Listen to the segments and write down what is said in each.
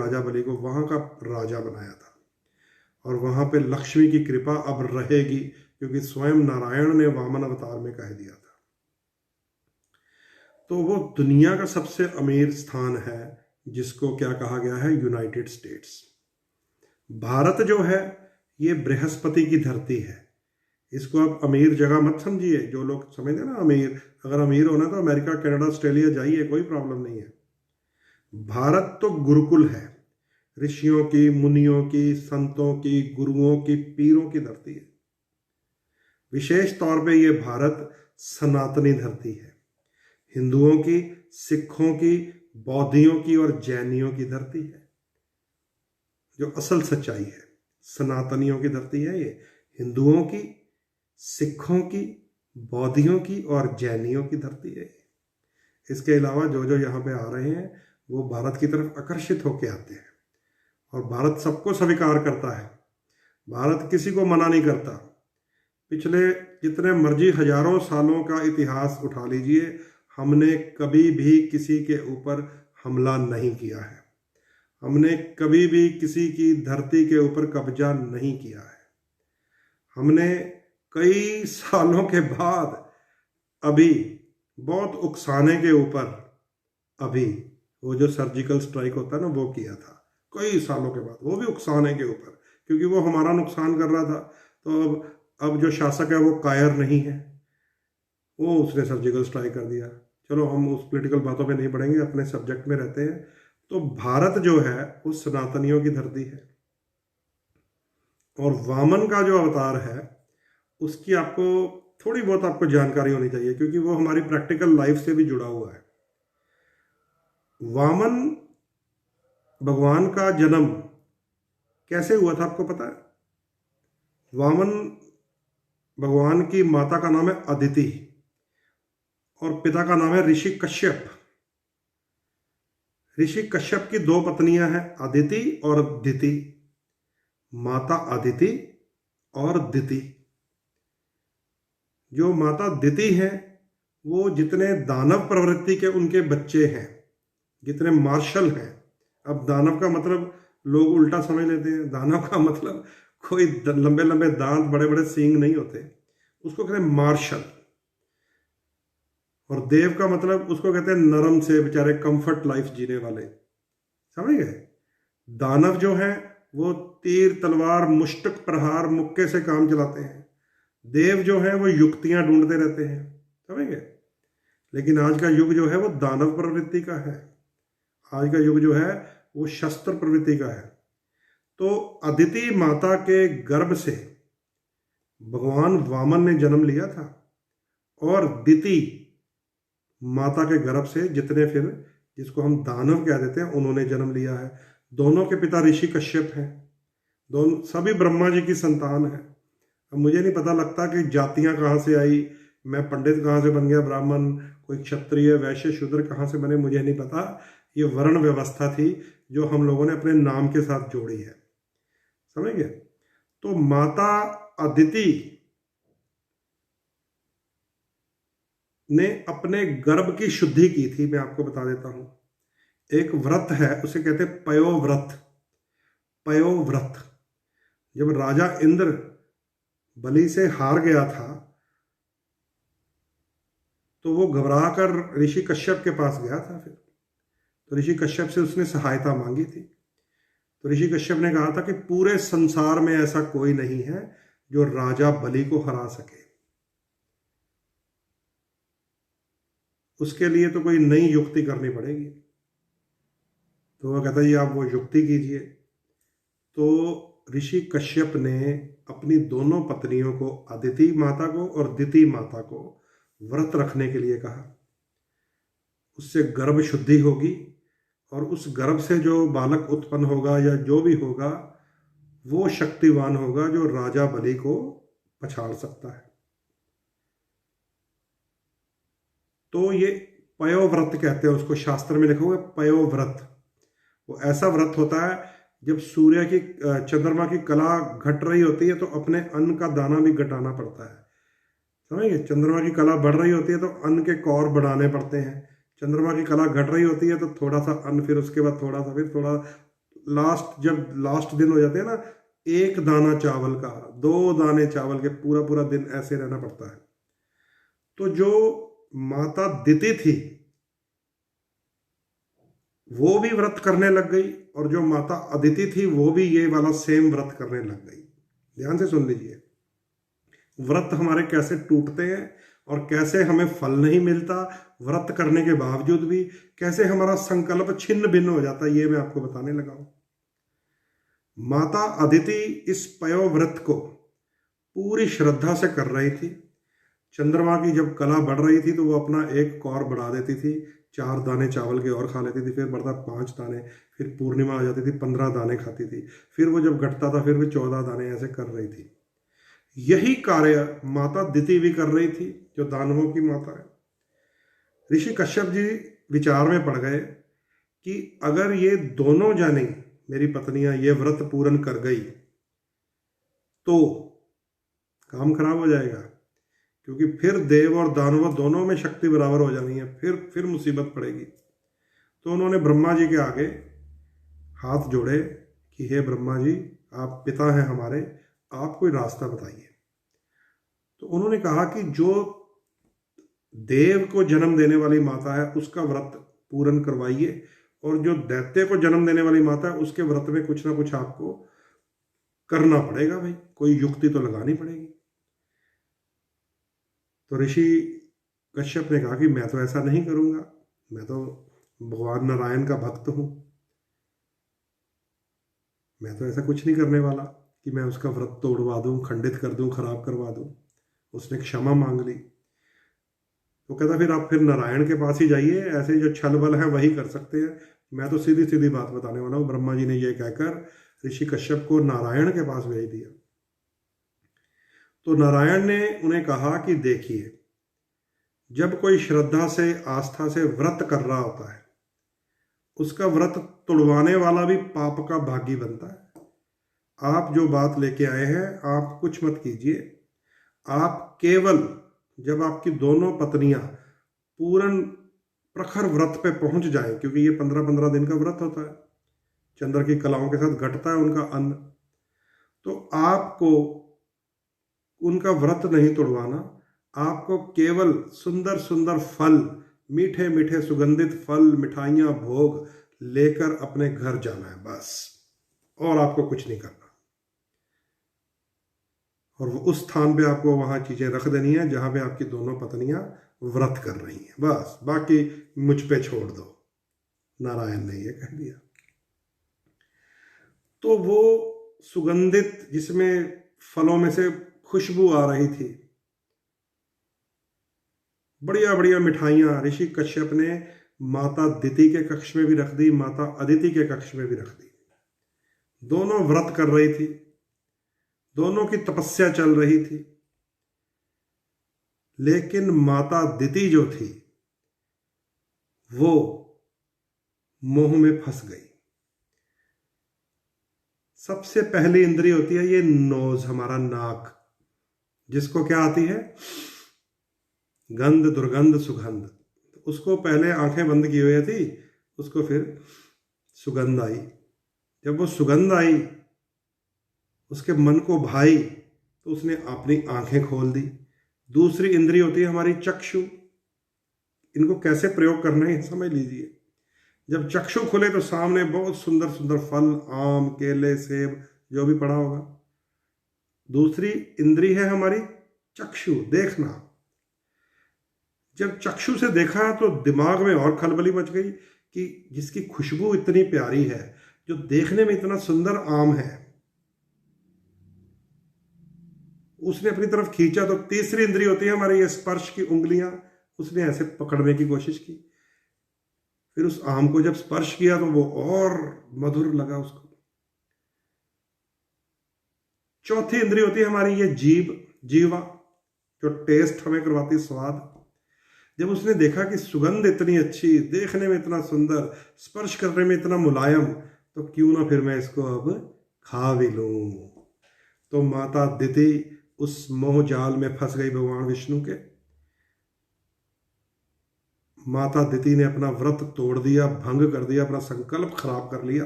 राजा बलि को वहाँ का राजा बनाया था, और वहाँ पे लक्ष्मी की कृपा अब रहेगी, क्योंकि स्वयं नारायण ने वामन अवतार में कह दिया था। तो वो दुनिया का सबसे अमीर स्थान है, जिसको क्या कहा गया है, यूनाइटेड स्टेट्स। भारत जो है ये बृहस्पति की धरती है। इसको आप अमीर जगह मत समझिए। जो लोग समझते ना अमीर, अगर अमीर होना तो अमेरिका, कनाडा, ऑस्ट्रेलिया जाइए, कोई प्रॉब्लम नहीं है। भारत तो गुरुकुल है, ऋषियों की, मुनियों की, संतों की, गुरुओं की, पीरों की धरती है। विशेष तौर पे ये भारत सनातनी धरती है, हिंदुओं की, सिखों की, बौद्धियों की और जैनियों की धरती है। जो असल सच्चाई है, सनातनियों की धरती है ये, हिंदुओं की, सिखों की, बौद्धियों की और जैनियों की धरती है। इसके अलावा जो जो यहाँ पे आ रहे हैं वो भारत की तरफ आकर्षित होके आते हैं, और भारत सबको स्वीकार करता है। भारत किसी को मना नहीं करता। पिछले जितने मर्जी हजारों सालों का इतिहास उठा लीजिए, हमने कभी भी किसी के ऊपर हमला नहीं किया है, हमने कभी भी किसी की धरती के ऊपर कब्जा नहीं किया है। हमने कई सालों के बाद अभी बहुत उकसाने के ऊपर अभी वो जो सर्जिकल स्ट्राइक होता है ना, वो किया था कई सालों के बाद, वो भी उकसाने के ऊपर, क्योंकि वो हमारा नुकसान कर रहा था। तो अब जो शासक है वो कायर नहीं है, वो उसने सर्जिकल स्ट्राइक कर दिया। चलो हम उस पॉलिटिकल बातों पे नहीं पढ़ेंगे, अपने सब्जेक्ट में रहते हैं। तो भारत जो है वो सनातनियों की धरती है, और वामन का जो अवतार है उसकी आपको थोड़ी बहुत आपको जानकारी होनी चाहिए, क्योंकि वो हमारी प्रैक्टिकल लाइफ से भी जुड़ा हुआ है। वामन भगवान का जन्म कैसे हुआ था आपको पता है? वामन भगवान की माता का नाम है अदिति, और पिता का नाम है ऋषि कश्यप। ऋषि कश्यप की दो पत्नियां हैं, अदिति और दिति। माता अदिति और दिति। जो माता दिति हैं वो जितने दानव प्रवृत्ति के उनके बच्चे हैं, जितने मार्शल हैं। अब दानव का मतलब लोग उल्टा समझ लेते हैं। दानव का मतलब कोई लंबे लंबे दांत, बड़े बड़े सींग नहीं होते, उसको कहते हैं मार्शल। और देव का मतलब उसको कहते हैं नरम से, बेचारे कंफर्ट लाइफ जीने वाले, समझ गए? दानव जो है वो तीर, तलवार, मुष्टक प्रहार, मुक्के से काम चलाते हैं। देव जो है वो युक्तियां ढूंढते रहते हैं, समझ गए? लेकिन आज का युग जो है वो दानव प्रवृत्ति का है। आज का युग जो है वो शस्त्र प्रवृत्ति का है। तो अदिति माता के गर्भ से भगवान वामन ने जन्म लिया था, और दिति माता के गर्भ से जितने फिर जिसको हम दानव कह देते हैं उन्होंने जन्म लिया है। दोनों के पिता ऋषि कश्यप हैं, दोनों सभी ब्रह्मा जी की संतान है। अब मुझे नहीं पता लगता कि जातियां कहाँ से आई, मैं पंडित कहाँ से बन गया ब्राह्मण, कोई क्षत्रिय, वैश्य, शूद्र कहाँ से बने, मुझे नहीं पता। ये वर्ण व्यवस्था थी जो हम लोगों ने अपने नाम के साथ जोड़ी है, समझ गए? तो माता अदिति ने अपने गर्भ की शुद्धि की थी। मैं आपको बता देता हूं, एक व्रत है उसे कहते हैं पयोव्रत। पयोव्रत, जब राजा इंद्र बलि से हार गया था तो वो घबरा कर ऋषि कश्यप के पास गया था। फिर तो ऋषि कश्यप से उसने सहायता मांगी थी। तो ऋषि कश्यप ने कहा था कि पूरे संसार में ऐसा कोई नहीं है जो राजा बलि को हरा सके, उसके लिए तो कोई नई युक्ति करनी पड़ेगी। तो वह कहता है आप वो युक्ति कीजिए। तो ऋषि कश्यप ने अपनी दोनों पत्नियों को, अदिति माता को और दिति माता को, व्रत रखने के लिए कहा। उससे गर्भ शुद्धि होगी, और उस गर्भ से जो बालक उत्पन्न होगा या जो भी होगा वो शक्तिवान होगा, जो राजा बलि को पछाड़ सकता है। तो ये पयोव्रत कहते हैं उसको, शास्त्र में लिखा हुआ है पयोव्रत। वो ऐसा व्रत होता है जब सूर्य की, चंद्रमा की कला घट रही होती है तो अपने अन्न का दाना भी घटाना पड़ता है, समझिए? चंद्रमा की कला बढ़ रही होती है तो अन्न के कौर बढ़ाने पड़ते हैं। चंद्रमा की कला घट रही होती है तो थोड़ा सा अन्न, फिर उसके बाद थोड़ा सा, फिर थोड़ा, जब लास्ट दिन हो जाते हैं ना, एक दाना चावल का, 2 दाने चावल के, पूरा पूरा दिन ऐसे रहना पड़ता है। तो जो माता दिति थी वो भी व्रत करने लग गई, और जो माता अदिति थी वो भी ये वाला सेम व्रत करने लग गई। ध्यान से सुन लीजिए, व्रत हमारे कैसे टूटते हैं और कैसे हमें फल नहीं मिलता व्रत करने के बावजूद भी, कैसे हमारा संकल्प छिन्न भिन्न हो जाता है, ये मैं आपको बताने लगा हूं। माता अदिति इस पयो व्रत को पूरी श्रद्धा से कर रही थी। चंद्रमा की जब कला बढ़ रही थी तो वो अपना एक कौर बढ़ा देती थी, 4 दाने चावल के और खा लेती थी, फिर बढ़ता 5 दाने, फिर पूर्णिमा आ जाती थी 15 दाने खाती थी, फिर वो जब घटता था फिर भी 14 दाने, ऐसे कर रही थी। यही कार्य माता दिति भी कर रही थी, जो दानवों की माता है। ऋषि कश्यप जी विचार में पड़ गए कि अगर ये दोनों जाने, मेरी पत्नियां, ये व्रत पूर्ण कर गई तो काम खराब हो जाएगा, क्योंकि फिर देव और दानव दोनों में शक्ति बराबर हो जानी है, फिर मुसीबत पड़ेगी। तो उन्होंने ब्रह्मा जी के आगे हाथ जोड़े कि हे ब्रह्मा जी, आप पिता हैं हमारे, आप कोई रास्ता बताइए। तो उन्होंने कहा कि जो देव को जन्म देने वाली माता है उसका व्रत पूर्ण करवाइए, और जो दैत्य को जन्म देने वाली माता है उसके व्रत में कुछ ना कुछ आपको करना पड़ेगा, भाई कोई युक्ति तो लगानी पड़ेगी। तो ऋषि कश्यप ने कहा कि मैं तो ऐसा नहीं करूंगा, मैं तो भगवान नारायण का भक्त हूं, मैं तो ऐसा कुछ नहीं करने वाला कि मैं उसका व्रत तोड़वा दूं, खंडित कर दूं, खराब करवा दूं। उसने क्षमा मांग ली। तो कहता फिर आप नारायण के पास ही जाइए, ऐसे जो छल बल है वही कर सकते हैं, मैं तो सीधी सीधी बात बताने वाला हूं। ब्रह्मा जी ने यह कहकर ऋषि कश्यप को नारायण के पास भेज दिया। तो नारायण ने उन्हें कहा कि देखिए, जब कोई श्रद्धा से, आस्था से व्रत कर रहा होता है, उसका व्रत तोड़वाने वाला भी पाप का भागी बनता है। आप जो बात लेके आए हैं, आप कुछ मत कीजिए। आप केवल जब आपकी दोनों पत्नियां पूर्ण प्रखर व्रत पे पहुंच जाएं, क्योंकि ये 15-15 दिन का व्रत होता है, चंद्र की कलाओं के साथ घटता है उनका अन्न, तो आपको उनका व्रत नहीं तोड़वाना, आपको केवल सुंदर सुंदर फल, मीठे मीठे सुगंधित फल, मिठाइयां, भोग लेकर अपने घर जाना है बस, और आपको कुछ नहीं करना। और उस स्थान पे आपको वहां चीजें रख देनी है जहां पे आपकी दोनों पत्नियां व्रत कर रही हैं, बस बाकी मुझ पे छोड़ दो। नारायण ने ये कह दिया। तो वो सुगंधित, जिसमें फलों में से खुशबू आ रही थी, बढ़िया बढ़िया मिठाइयां ऋषि कश्यप ने माता दिति के कक्ष में भी रख दी, माता अदिति के कक्ष में भी रख दी। दोनों व्रत कर रही थी, दोनों की तपस्या चल रही थी, लेकिन माता दिति जो थी वो मोह में फंस गई। सबसे पहली इंद्री होती है ये नोज, हमारा नाक, जिसको क्या आती है, गंध, दुर्गंध, सुगंध। उसको पहले आंखें बंद की हुई थी, उसको फिर सुगंध आई। जब वो सुगंध आई, उसके मन को भाई, तो उसने अपनी आंखें खोल दी। दूसरी इंद्री होती है हमारी चक्षु। इनको कैसे प्रयोग करना है समझ लीजिए। जब चक्षु खुले तो सामने बहुत सुंदर सुंदर फल, आम, केले, सेब, जो भी पड़ा होगा। दूसरी इंद्री है हमारी चक्षु, देखना। जब चक्षु से देखा तो दिमाग में और खलबली मच गई कि जिसकी खुशबू इतनी प्यारी है, जो देखने में इतना सुंदर आम है, उसने अपनी तरफ खींचा। तो तीसरी इंद्री होती है हमारी ये स्पर्श की उंगलियां, उसने ऐसे पकड़ने की कोशिश की, फिर उस आम को जब स्पर्श किया तो वो और मधुर लगा उसको। चौथी इंद्री होती है हमारी ये जीभ, जीवा, जो टेस्ट हमें करवाती, स्वाद। जब उसने देखा कि सुगंध इतनी अच्छी, देखने में इतना सुंदर, स्पर्श करने में इतना मुलायम, तो क्यों ना फिर मैं इसको अब खा भी लूं। तो माता दिति उस मोह जाल में फंस गई भगवान विष्णु के। माता दिति ने अपना व्रत तोड़ दिया, भंग कर दिया, अपना संकल्प खराब कर लिया।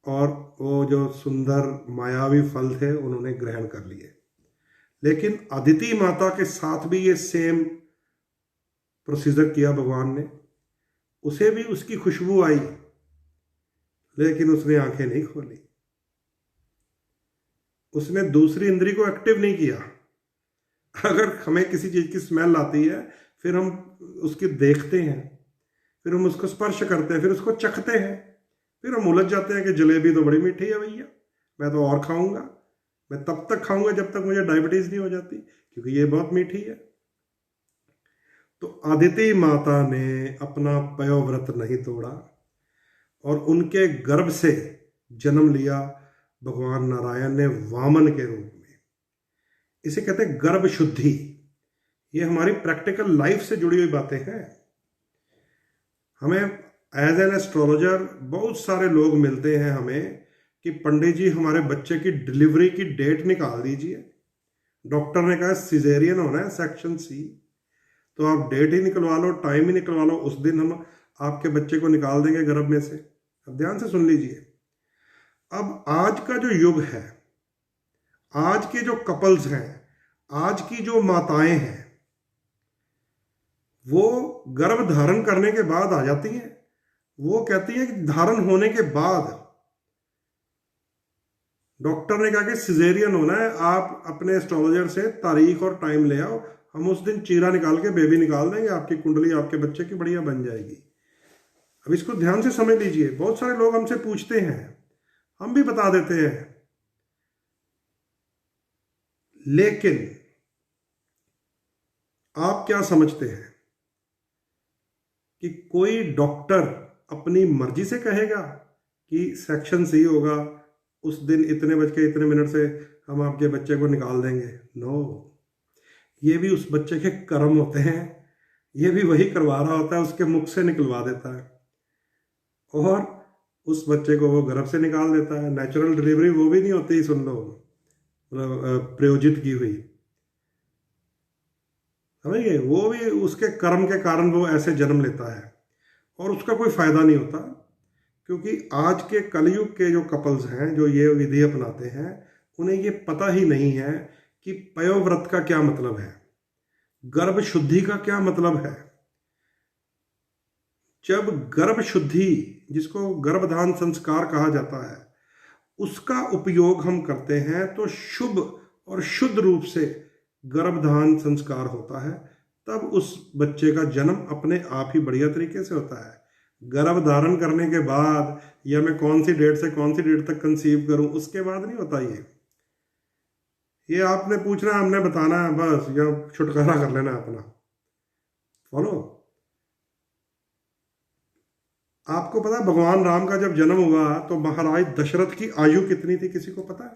और वो जो सुंदर मायावी फल थे उन्होंने ग्रहण कर लिए। लेकिन अदिति माता के साथ भी ये सेम प्रोसीजर किया भगवान ने। उसे भी उसकी खुशबू आई, लेकिन उसने आंखें नहीं खोली, उसने दूसरी इंद्री को एक्टिव नहीं किया। अगर हमें किसी चीज की स्मेल आती है, फिर हम उसकी देखते हैं, फिर हम उसको स्पर्श करते हैं, फिर उसको चखते हैं, फिर हम उलझ जाते हैं कि जलेबी तो बड़ी मीठी है भैया, मैं तो और खाऊंगा, मैं तब तक खाऊंगा जब तक मुझे डायबिटीज नहीं हो जाती, क्योंकि ये बहुत मीठी है। तो अदिति माता ने अपना पयोव्रत नहीं तोड़ा और उनके गर्भ से जन्म लिया भगवान नारायण ने वामन के रूप में। इसे कहते हैं गर्भ शुद्धि। ये हमारी प्रैक्टिकल लाइफ से जुड़ी हुई बातें हैं। हमें एज एन एस्ट्रोलॉजर बहुत सारे लोग मिलते हैं हमें कि पंडित जी हमारे बच्चे की डिलीवरी की डेट निकाल दीजिए, डॉक्टर ने कहा सिजेरियन होना है सेक्शन सी, तो आप डेट ही निकलवा लो, टाइम ही निकलवा लो, उस दिन हम आपके बच्चे को निकाल देंगे गर्भ में से। अब ध्यान से सुन लीजिए, अब आज का जो युग है, आज के जो कपल्स हैं, आज की जो माताएं हैं, वो गर्भ धारण करने के बाद आ जाती हैं। वो कहती है कि धारण होने के बाद डॉक्टर ने कहा कि सिजेरियन होना है, आप अपने एस्ट्रोलॉजर से तारीख और टाइम ले आओ, हम उस दिन चीरा निकाल के बेबी निकाल देंगे, आपकी कुंडली आपके बच्चे की बढ़िया बन जाएगी। अब इसको ध्यान से समझ लीजिए। बहुत सारे लोग हमसे पूछते हैं, हम भी बता देते हैं, लेकिन आप क्या समझते हैं कि कोई डॉक्टर अपनी मर्जी से कहेगा कि सेक्शन सी होगा, उस दिन इतने बज के इतने मिनट से हम आपके बच्चे को निकाल देंगे? नो, ये भी उस बच्चे के कर्म होते हैं, ये भी वही करवा रहा होता है, उसके मुख से निकलवा देता है और उस बच्चे को वो गर्भ से निकाल देता है। नेचुरल डिलीवरी वो भी नहीं होती, सुन लो, मतलब प्रयोजित की हुई, समझिए, वो भी उसके कर्म के कारण वो ऐसे जन्म लेता है और उसका कोई फायदा नहीं होता। क्योंकि आज के कलयुग के जो कपल्स हैं जो ये विधि अपनाते हैं, उन्हें ये पता ही नहीं है कि पयोव्रत का क्या मतलब है, गर्भ शुद्धि का क्या मतलब है। जब गर्भ शुद्धि, जिसको गर्भधान संस्कार कहा जाता है, उसका उपयोग हम करते हैं तो शुभ और शुद्ध रूप से गर्भधान संस्कार होता है, तब उस बच्चे का जन्म अपने आप ही बढ़िया तरीके से होता है। गर्भ धारण करने के बाद या मैं कौन सी डेट से कौन सी डेट तक कंसीव करूं, उसके बाद नहीं होता ये आपने पूछना, हमने बताना है बस, या छुटकारा कर लेना अपना। फॉलो। आपको पता है भगवान राम का जब जन्म हुआ तो महाराज दशरथ की आयु कितनी थी, किसी को पता है?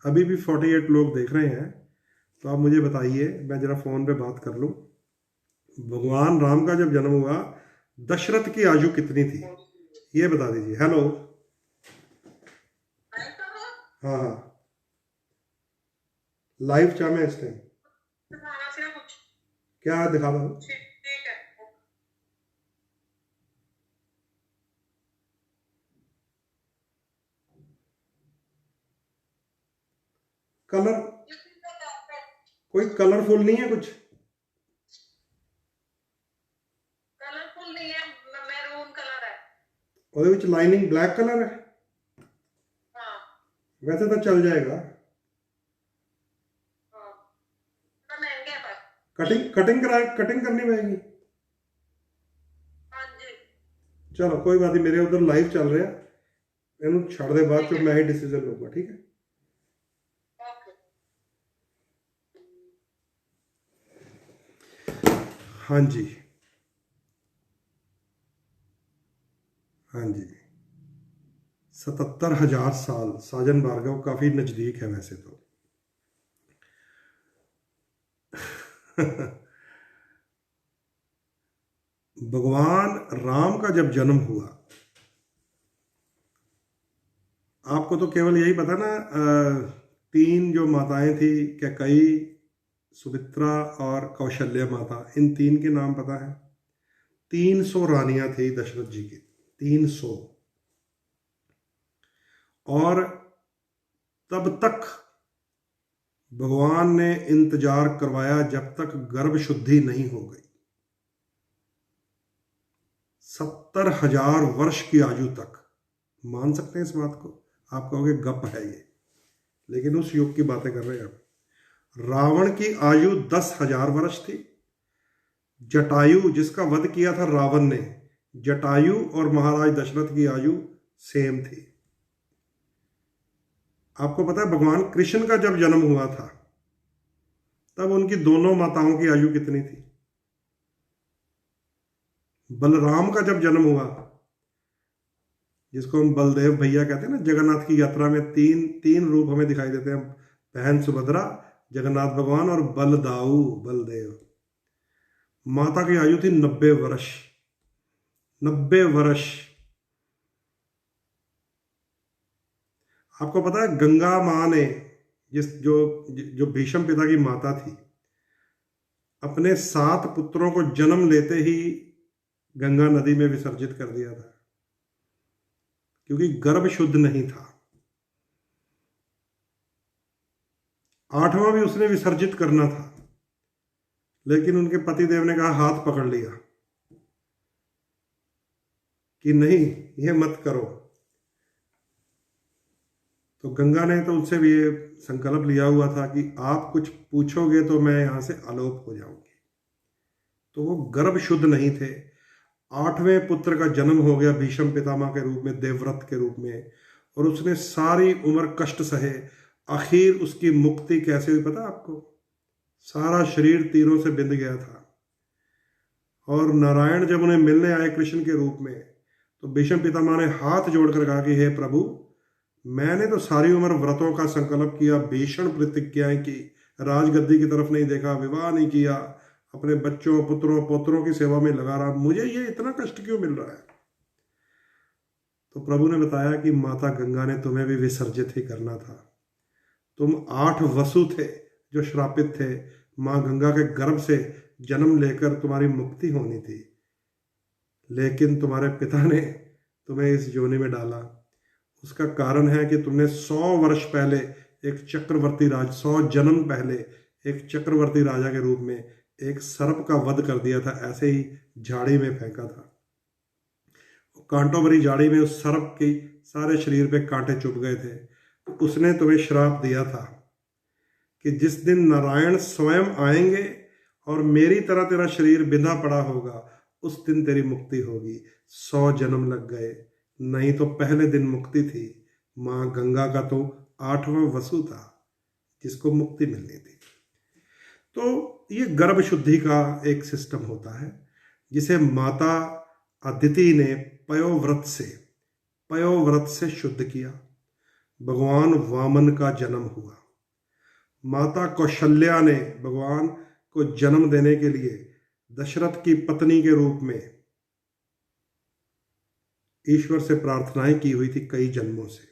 अभी भी 48 लोग देख रहे हैं, तो आप मुझे बताइए, मैं जरा फोन पे बात कर लूं। भगवान राम का जब जन्म हुआ, दशरथ की आयु कितनी थी, ये बता दीजिए। हेलो, हाँ हाँ, लाइव चाह में इस टाइम क्या दिखा दो? कलर कोई कलरफुल नहीं है कुछ? कलरफुल नहीं है, मैरून कलर है। ਉਹਦੇ ਵਿੱਚ ਲਾਈਨਿੰग ब्लैक कलर है? हाँ वैसे तो चल जाएगा। हाँ, तो महंगे है पर। कटिंग करनी पड़ेगी। हाँ जी, चलो कोई बात नहीं, मेरे उधर लाइव चल रहा है, ਇਹਨੂੰ ਛੱਡ ਦੇ, ਬਾਅਦ ਚ मैं ही डिसीजन लूंगा, ठीक है? ओके। हाँ जी, हाँ जी, 77,000 साल। साजन भार्गव काफी नजदीक है वैसे तो। भगवान राम का जब जन्म हुआ, आपको तो केवल यही पता ना, तीन जो माताएं थी, कैकेयी, सुमित्रा और कौशल्या माता, इन तीन के नाम पता है? 300 रानियां थी दशरथ जी की, 300। और तब तक भगवान ने इंतजार करवाया जब तक गर्भ शुद्धि नहीं हो गई। 70,000 वर्ष की आयु तक। मान सकते हैं इस बात को? आप कहोगे गप है ये, लेकिन उस युग की बातें कर रहे हैं हम। रावण की आयु 10,000 वर्ष थी। जटायु, जिसका वध किया था रावण ने, जटायु और महाराज दशरथ की आयु सेम थी। आपको पता है भगवान कृष्ण का जब जन्म हुआ था तब उनकी दोनों माताओं की आयु कितनी थी? बलराम का जब जन्म हुआ, जिसको हम बलदेव भैया कहते हैं ना, जगन्नाथ की यात्रा में तीन रूप हमें दिखाई देते हैं, बहन सुभद्रा, जगन्नाथ भगवान और बलदाऊ बलदेव। माता की आयु थी 90 वर्ष। 90 वर्ष। आपको पता है गंगा मां ने जो भीष्म पिता की माता थी, अपने 7 पुत्रों को जन्म लेते ही गंगा नदी में विसर्जित कर दिया था, क्योंकि गर्भ शुद्ध नहीं था। 8वां भी उसने विसर्जित करना था, लेकिन उनके पतिदेव ने कहा, हाथ पकड़ लिया कि नहीं, ये मत करो। तो गंगा ने तो उनसे भी ये संकल्प लिया हुआ था कि आप कुछ पूछोगे तो मैं यहां से आलोप हो जाऊंगी। तो वो गर्भ शुद्ध नहीं थे। 8वें पुत्र का जन्म हो गया भीष्म पितामह के रूप में, देवव्रत के रूप में, और उसने सारी उम्र कष्ट सहे। आखिर उसकी मुक्ति कैसे हुई पता आपको? सारा शरीर तीरों से बिंध गया था, और नारायण जब उन्हें मिलने आए कृष्ण के रूप में, तो भीष्म पितामह ने हाथ जोड़कर कहा कि हे प्रभु, मैंने तो सारी उम्र व्रतों का संकल्प किया, भीषण प्रतिज्ञाएं की, राजगद्दी की तरफ नहीं देखा, विवाह नहीं किया, अपने बच्चों पुत्रों पोत्रों की सेवा में लगा रहा, मुझे ये इतना कष्ट क्यों मिल रहा है? तो प्रभु ने बताया कि माता गंगा ने तुम्हें भी विसर्जित ही करना था। तुम 8 वसु थे जो श्रापित थे। मां गंगा के गर्भ से जन्म लेकर तुम्हारी मुक्ति होनी थी, लेकिन तुम्हारे पिता ने तुम्हें इस योनि में डाला। उसका कारण है कि तुमने 100 वर्ष पहले एक चक्रवर्ती 100 जन्म पहले एक चक्रवर्ती राजा के रूप में एक सर्प का वध कर दिया था, ऐसे ही झाड़ी में फेंका था। कांटों भरी झाड़ी में उस सर्प के सारे शरीर पे कांटे चुभ गए थे। तो उसने तुम्हें श्राप दिया था कि जिस दिन नारायण स्वयं आएंगे और मेरी तरह तेरा शरीर बिंधा पड़ा होगा, उस दिन तेरी मुक्ति होगी। 100 जन्म लग गए, नहीं तो पहले दिन मुक्ति थी। मां गंगा का तो 8वां वसु था जिसको मुक्ति मिलनी थी। तो ये गर्भ शुद्धि का एक सिस्टम होता है, जिसे माता अदिति ने पयोव्रत से शुद्ध किया। भगवान वामन का जन्म हुआ। माता कौशल्या ने भगवान को जन्म देने के लिए दशरथ की पत्नी के रूप में ईश्वर से प्रार्थनाएं की हुई थी कई जन्मों से।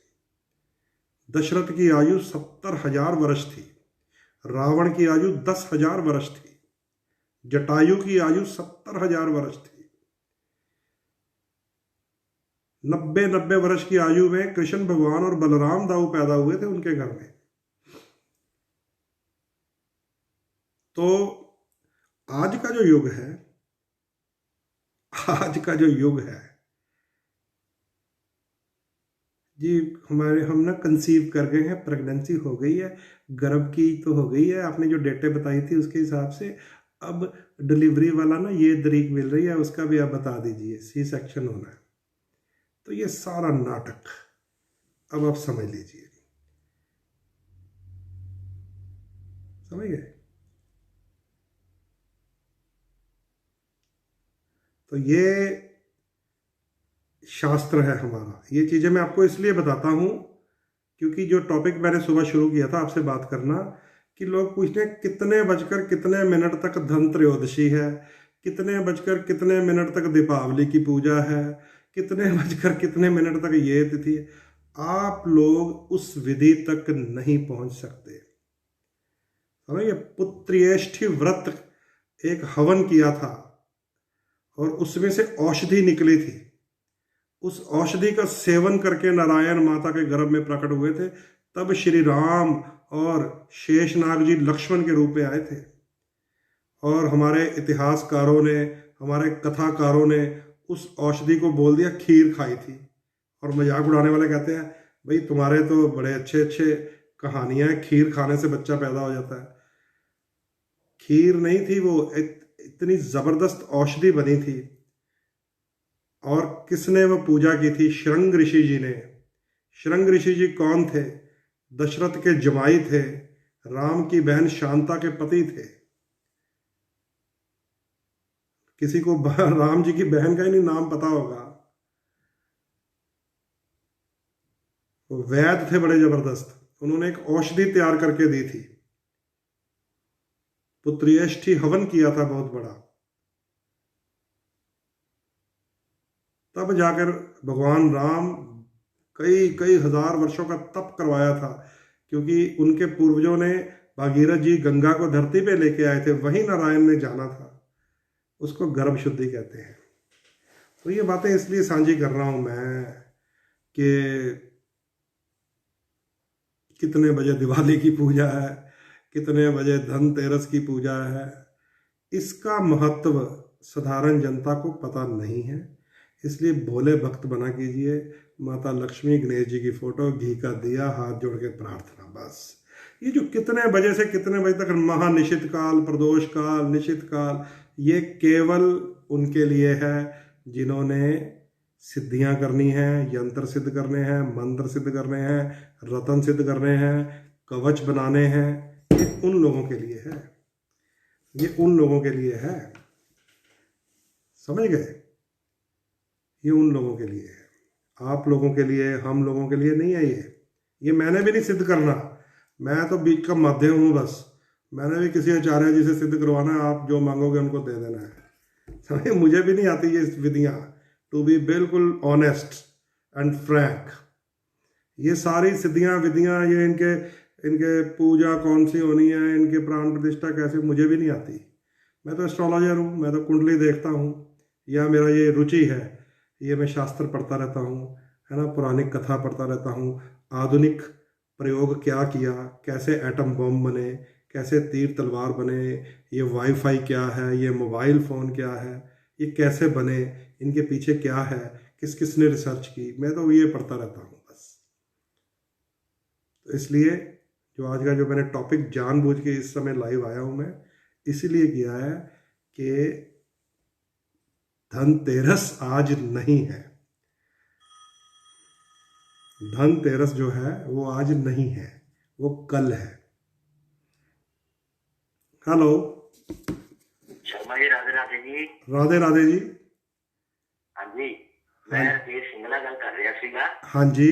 दशरथ की आयु 70,000 वर्ष थी। रावण की आयु 10,000 वर्ष थी। जटायु की आयु 70,000 वर्ष थी। 90 वर्ष की आयु में कृष्ण भगवान और बलराम दाऊ पैदा हुए थे उनके घर में। तो आज का जो युग है जी, हम ना कंसीव कर गए हैं, प्रेगनेंसी हो गई है, गर्भ की तो हो गई है, आपने जो डेटे बताई थी उसके हिसाब से। अब डिलीवरी वाला ना ये तारीख मिल रही है, उसका भी आप बता दीजिए, सी सेक्शन होना है। तो ये सारा नाटक अब आप समझ लीजिए, समझ गए? तो ये शास्त्र है हमारा। ये चीजें मैं आपको इसलिए बताता हूं क्योंकि जो टॉपिक मैंने सुबह शुरू किया था आपसे बात करना, कि लोग पूछते हैं कितने बजकर कितने मिनट तक धन त्रयोदशी है, कितने बजकर कितने मिनट तक दीपावली की पूजा है, कितने बजकर कितने मिनट तक ये तिथि है। आप लोग उस विधि तक नहीं पहुंच सकते। समझिए, पुत्रेष्ठि व्रत एक हवन किया था और उसमें से औषधि निकली थी, उस औषधि का सेवन करके नारायण माता के गर्भ में प्रकट हुए थे। तब श्री राम और शेषनाग जी लक्ष्मण के रूप में आए थे। और हमारे इतिहासकारों ने, हमारे कथाकारों ने उस औषधि को बोल दिया खीर खाई थी। और मजाक उड़ाने वाले कहते हैं भाई तुम्हारे तो बड़े अच्छे अच्छे कहानियां हैं, खीर खाने से बच्चा पैदा हो जाता है। खीर नहीं थी वो, इतनी जबरदस्त औषधि बनी थी। और किसने वो पूजा की थी? शृंग ऋषि जी ने। शृंग ऋषि जी कौन थे? दशरथ के जमाई थे, राम की बहन शांता के पति थे। किसी को राम जी की बहन का ही नहीं नाम पता होगा। वो वैद्य थे बड़े जबरदस्त। उन्होंने एक औषधि तैयार करके दी थी, पुत्रेष्ठी हवन किया था बहुत बड़ा। तब जाकर भगवान राम कई कई हजार वर्षों का तप करवाया था, क्योंकि उनके पूर्वजों ने, भागीरथ जी गंगा को धरती पे लेके आए थे, वही नारायण ने जाना था। उसको गर्भ शुद्धि कहते हैं। तो ये बातें इसलिए साझी कर रहा हूं मैं कि कितने बजे दिवाली की पूजा है, कितने बजे धनतेरस की पूजा है, इसका महत्व साधारण जनता को पता नहीं है। इसलिए भोले भक्त बना कीजिए, माता लक्ष्मी गणेश जी की फोटो, घी का दिया, हाथ जोड़ के प्रार्थना, बस। ये जो कितने बजे से कितने बजे तक महानिशित काल, प्रदोष काल, निशित काल, ये केवल उनके लिए है जिन्होंने सिद्धियां करनी है, यंत्र सिद्ध करने हैं, मंत्र सिद्ध करने हैं, रतन सिद्ध करने हैं, कवच बनाने हैं। ये उन लोगों के लिए है, ये उन लोगों के लिए है, समझ गए? ये उन लोगों के लिए है, आप लोगों के लिए, हम लोगों के लिए नहीं है। ये मैंने भी नहीं सिद्ध करना, मैं तो बीच का माध्यम हूँ बस। मैंने भी किसी आचार्य जी से सिद्ध करवाना है, आप जो मांगोगे उनको दे देना है। समझे? मुझे भी नहीं आती ये विधियाँ, टू बी बिल्कुल ऑनेस्ट एंड फ्रैंक। ये सारी सिद्धियाँ विधियाँ, ये इनके पूजा कौन सी होनी है, इनके प्राण प्रतिष्ठा कैसे, मुझे भी नहीं आती। मैं तो एस्ट्रोलॉजर हूँ, मैं तो कुंडली देखता हूँ, या मेरा ये रुचि है, ये मैं शास्त्र पढ़ता रहता हूँ, है ना, पुरानी कथा पढ़ता रहता हूँ। आधुनिक प्रयोग क्या किया, कैसे एटम बम बने, कैसे तीर तलवार बने, ये वाईफाई क्या है, ये मोबाइल फ़ोन क्या है, ये कैसे बने, इनके पीछे क्या है, किस किस ने रिसर्च की, मैं तो ये पढ़ता रहता हूँ बस। तो इसलिए जो आज का जो मैंने टॉपिक जानबूझ के इस समय लाइव आया हूँ मैं, इसीलिए किया है कि धनतेरस आज नहीं है। धनतेरस जो है वो आज नहीं है, वो कल है। हेलो शर्मा जी, राधे राधे जी। राधे राधे जी। हाँ जी, मैं ਰਜੀਤ ਸਿੰਘ ਨਾਲ ਗੱਲ ਕਰ ਰਿਹਾ ਸੀਗਾ। हाँ जी।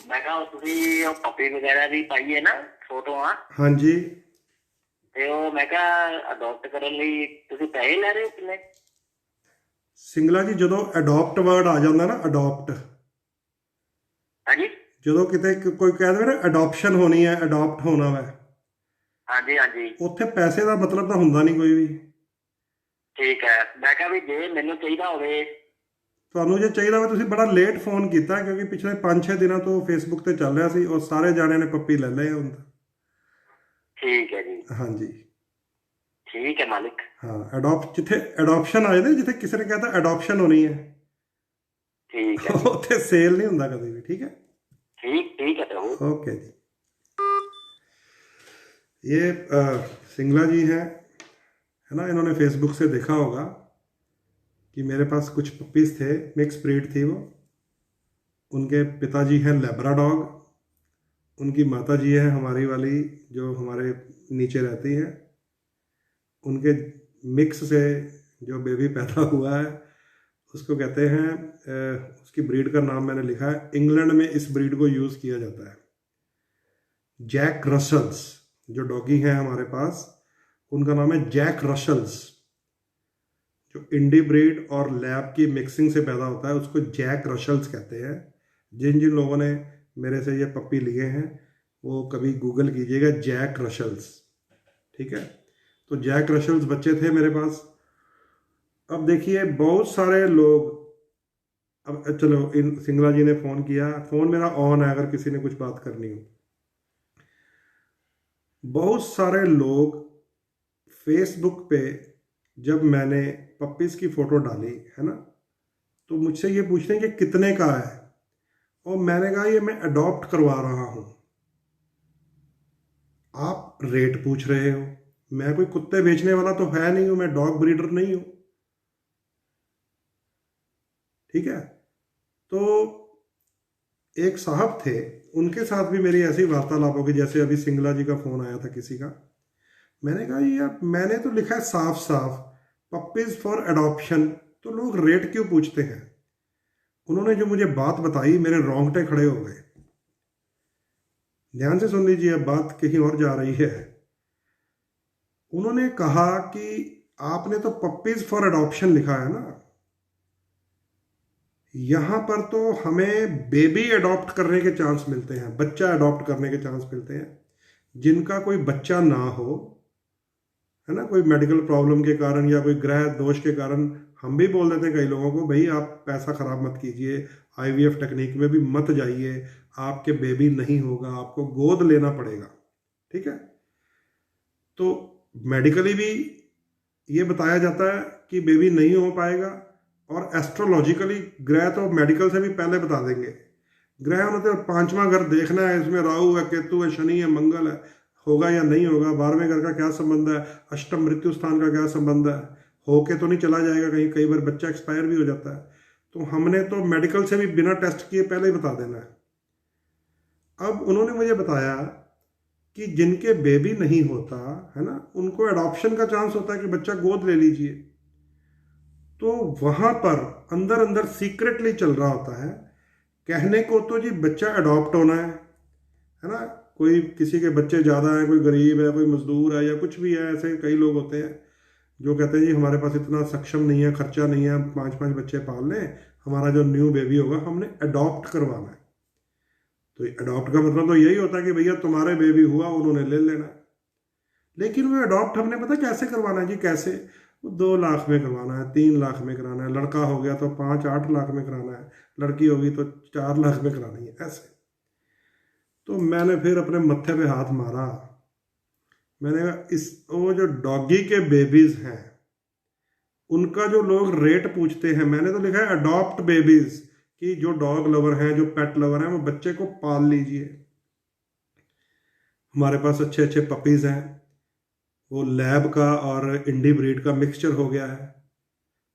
ਮੈਂ ਕਹਾ ਤੁਸੀਂ ਉਹ ਪੱਪੀ ਵਗੈਰਾ ਦੀ ਪਾਈ ਹੈ ਨਾ ਫੋਟੋਆਂ, हाँ जी। ਤੇ ਉਹ ਮੈਂ ਕਹਾ ਅਡਾਪਟ ਕਰਨ ਲਈ ਤੁਸੀਂ ਪੈਸੇ ਲੈ ਰਹੇ ਹੋ ਕਿੰਨੇ? ਸਿੰਗਲਾ ਜੀ, ਜਦੋਂ ਅਡਾਪਟ ਵਰਡ ਆ ਜਾਂਦਾ ਨਾ, ਅਡਾਪਟ, ਹਾਂਜੀ ਜਦੋਂ ਕਿਤੇ ਕੋਈ ਕਹਿ ਦੇਵੇ ਨਾ ਅਡਾਪਸ਼ਨ ਹੋਣੀ ਹੈ, ਅਡਾਪਟ ਹੋਣਾ ਵਾ, ਹਾਂਜੀ ਹਾਂਜੀ, ਉੱਥੇ ਪੈਸੇ ਦਾ ਮਤਲਬ ਤਾਂ ਹੁੰਦਾ ਨਹੀਂ ਕੋਈ ਵੀ। ਠੀਕ ਹੈ। ਮੈਂ ਕਹਾ ਵੀ ਜੇ ਮੈਨੂੰ ਚਾਹੀਦਾ ਹੋਵੇ, ਤੁਹਾਨੂੰ ਜੇ ਚਾਹੀਦਾ ਹੋਵੇ, ਤੁਸੀਂ ਬੜਾ ਲੇਟ ਫੋਨ ਕੀਤਾ, ਕਿਉਂਕਿ ਪਿਛਲੇ 5-6 ਦਿਨਾਂ ਤੋਂ ਫੇਸਬੁੱਕ ਤੇ ਚੱਲ ਰਿਹਾ ਸੀ, ਔਰ ਸਾਰੇ ਜਾਣਿਆਂ ਨੇ ਪੱਪੀ ਲੈ ਲਏ ਹੁਣ ਤਾਂ। ਠੀਕ ਹੈ ਜੀ, ਹਾਂਜੀ, ਠੀਕ ਹੈ ਮਾਲਿਕ। ਹਾਂ, ਅਡਾਪਟ, ਜਿੱਥੇ ਅਡਾਪਸ਼ਨ ਆ ਜਾਂਦੇ, ਜਿੱਥੇ ਕਿਸੇ ਨੇ कहता ਅਡਾਪਸ਼ਨ ਹੋਣੀ ਹੈ, ਠੀਕ ਹੈ, ਉੱਥੇ ਸੇਲ नहीं ਹੁੰਦਾ कभी भी। ठीक है, ठीक है प्रभु। ओके जी। ये सिंगला जी हैं, है ना, इन्होंने फेसबुक से देखा होगा कि मेरे पास कुछ पपीज़ थे, मिक्स ब्रीड थी वो। उनके पिताजी हैं लैब्राडॉग, उनकी माता जी है हमारी वाली जो हमारे नीचे रहती हैं। उनके मिक्स से जो बेबी पैदा हुआ है उसको कहते हैं, उसकी ब्रीड का नाम मैंने लिखा है, इंग्लैंड में इस ब्रीड को यूज़ किया जाता है, जैक रसल्स। जो डॉगी हैं हमारे पास, उनका नाम है जैक रसल्स। जो इंडी ब्रीड और लैब की मिक्सिंग से पैदा होता है उसको जैक रसल्स कहते हैं। जिन जिन लोगों ने मेरे से ये पप्पी लिए हैं वो कभी गूगल कीजिएगा, जैक रसल्स। ठीक है, तो जैक रसल्स बच्चे थे मेरे पास। अब देखिए, बहुत सारे लोग अब चलो, इन सिंगला जी ने फ़ोन किया, फ़ोन मेरा ऑन है अगर किसी ने कुछ बात करनी हो। बहुत सारे लोग फेसबुक पे, जब मैंने पप्पीज़ की फ़ोटो डाली है ना, तो मुझसे ये पूछते हैं कि कितने का है, और मैंने कहा ये मैं अडॉप्ट करवा रहा हूँ, आप रेट पूछ रहे हो। मैं कोई कुत्ते बेचने वाला तो है नहीं हूँ, मैं डॉग ब्रीडर नहीं हूँ, ठीक है। तो एक साहब थे, उनके साथ भी मेरी ऐसी वार्तालाप होगी जैसे अभी सिंगला जी का फ़ोन आया था किसी का। मैंने कहा यार, मैंने तो लिखा है साफ साफ पप्पीज फॉर एडॉप्शन, तो लोग रेट क्यों पूछते हैं। उन्होंने जो मुझे बात बताई, मेरे रोंगटे खड़े हो गए। ध्यान से सुन लीजिए, अब बात कहीं और जा रही है। उन्होंने कहा कि आपने तो पप्पीज फॉर एडॉप्शन लिखा है ना, यहां पर तो हमें बेबी अडॉप्ट करने के चांस मिलते हैं, बच्चा अडॉप्ट करने के चांस मिलते हैं, जिनका कोई बच्चा ना हो, है ना, कोई मेडिकल प्रॉब्लम के कारण या कोई ग्रह दोष के कारण। हम भी बोल देते हैं कई लोगों को, भाई आप पैसा खराब मत कीजिए, आईवीएफ टेक्निक में भी मत जाइए, आपके बेबी नहीं होगा, आपको गोद लेना पड़ेगा, ठीक है। तो मेडिकली भी ये बताया जाता है कि बेबी नहीं हो पाएगा, और एस्ट्रोलॉजिकली ग्रह तो मेडिकल से भी पहले बता देंगे। ग्रह उन्होंने तो 5वां घर देखना है, इसमें राहु है, केतु है, शनि है, मंगल है, होगा या नहीं होगा, 12वें घर का क्या संबंध है, अष्टम मृत्यु स्थान का क्या संबंध है, होके तो नहीं चला जाएगा कहीं, कई बार बच्चा एक्सपायर भी हो जाता है। तो हमने तो मेडिकल से भी बिना टेस्ट किए पहले ही बता देना है। अब उन्होंने मुझे बताया कि जिनके बेबी नहीं होता है ना, उनको एडॉप्शन का चांस होता है कि बच्चा गोद ले लीजिए। तो वहां पर अंदर अंदर सीक्रेटली चल रहा होता है। कहने को तो जी बच्चा अडॉप्ट होना है ना, कोई किसी के बच्चे ज़्यादा हैं, कोई गरीब है, कोई मजदूर है, या कुछ भी है, ऐसे कई लोग होते हैं जो कहते हैं जी हमारे पास इतना सक्षम नहीं है, खर्चा नहीं है, 5-5 बच्चे पाल लें, हमारा जो न्यू बेबी होगा हमने अडॉप्ट करवाना है। तो अडॉप्ट का मतलब तो यही होता है कि भैया तुम्हारे बेबी हुआ, उन्होंने ले लेना है। लेकिन वो अडॉप्ट हमने पता कैसे करवाना है जी, कैसे, 2 लाख में करवाना है, 3 लाख में कराना है, लड़का हो गया तो 5-8 लाख में कराना है, लड़की होगी तो 4 लाख में करानी है, ऐसे। तो मैंने फिर अपने मत्थे पे हाथ मारा। मैंने कहा इस, वो जो डॉगी के बेबीज हैं उनका जो लोग रेट पूछते हैं, मैंने तो लिखा है अडॉप्ट बेबीज, कि जो डॉग लवर हैं, जो पेट लवर हैं, वो बच्चे को पाल लीजिए। हमारे पास अच्छे अच्छे पपीज हैं, वो लैब का और इंडी ब्रीड का मिक्सचर हो गया है,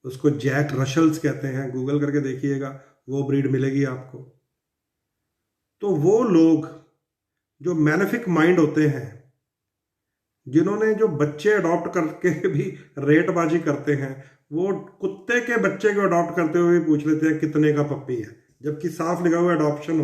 उसको जैक रशल्स कहते हैं, गूगल करके देखिएगा, वो ब्रीड मिलेगी आपको। तो वो लोग जो मैनिफिक माइंड होते हैं, जिन्होंने जो बच्चे अडॉप्ट करके भी रेटबाजी करते हैं, वो कुत्ते के बच्चे को अडॉप्ट करते हुए पूछ लेते हैं कितने का पप्पी है, जबकि साफ लिखा हुआ अडॉप्शन